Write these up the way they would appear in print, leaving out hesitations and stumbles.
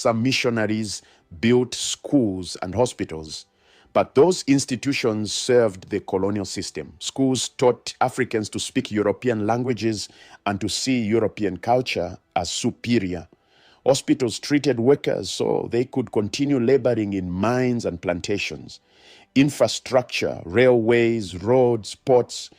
Some missionaries built schools and hospitals, but those institutions served the colonial system. Schools taught Africans to speak European languages and to see European culture as superior. Hospitals treated workers so they could continue laboring in mines and plantations. Infrastructure, railways, roads, ports,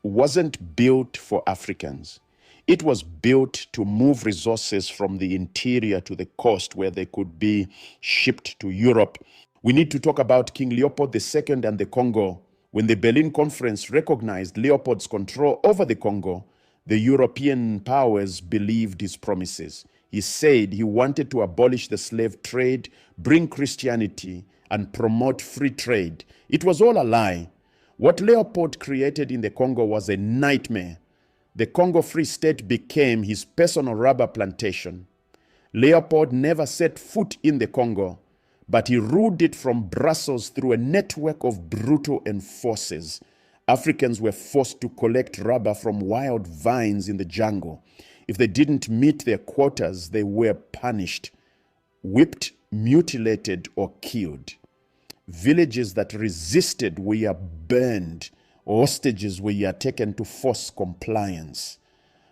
wasn't built for Africans. It was built to move resources from the interior to the coast where they could be shipped to Europe. We need to talk about King Leopold II and the Congo. When the Berlin Conference recognized Leopold's control over the Congo, the European powers believed his promises. He said he wanted to abolish the slave trade, bring Christianity, and promote free trade. It was all a lie. What Leopold created in the Congo was a nightmare. The Congo Free State became his personal rubber plantation. Leopold never set foot in the Congo, but he ruled it from Brussels through a network of brutal enforcers. Africans were forced to collect rubber from wild vines in the jungle. If they didn't meet their quotas, they were punished, whipped, mutilated, or killed. Villages that resisted were burned. Hostages were taken to force compliance.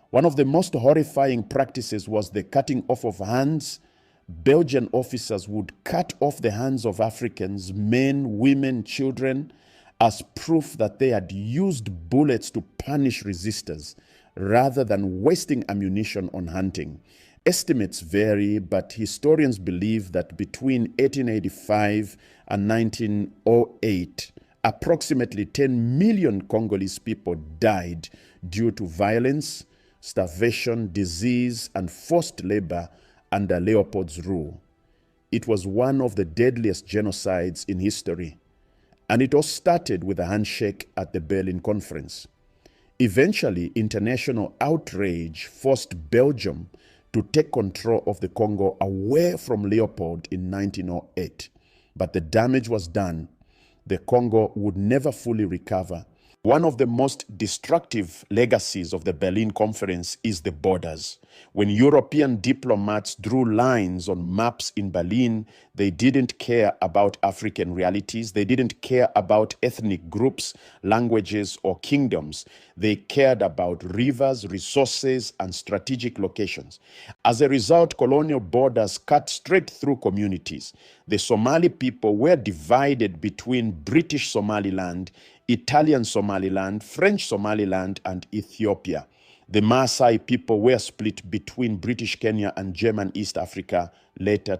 One of the most horrifying practices was the cutting off of hands. Belgian officers would cut off the hands of Africans, men, women, children, as proof that they had used bullets to punish resistors rather than wasting ammunition on hunting. Estimates vary, but historians believe that between 1885 and 1908, approximately 10 million Congolese people died due to violence, starvation, disease, and forced labor under Leopold's rule. It was one of the deadliest genocides in history, and it all started with a handshake at the Berlin Conference. Eventually, international outrage forced Belgium to take control of the Congo away from Leopold in 1908. But the damage was done. The Congo would never fully recover. One of the most destructive legacies of the Berlin Conference is the borders. When European diplomats drew lines on maps in Berlin, they didn't care about African realities. They didn't care about ethnic groups, languages, or kingdoms. They cared about rivers, resources, and strategic locations. As a result, colonial borders cut straight through communities. The Somali people were divided between British Somaliland, Italian Somaliland, French Somaliland, and Ethiopia. The Maasai people were split between British Kenya and German East Africa, later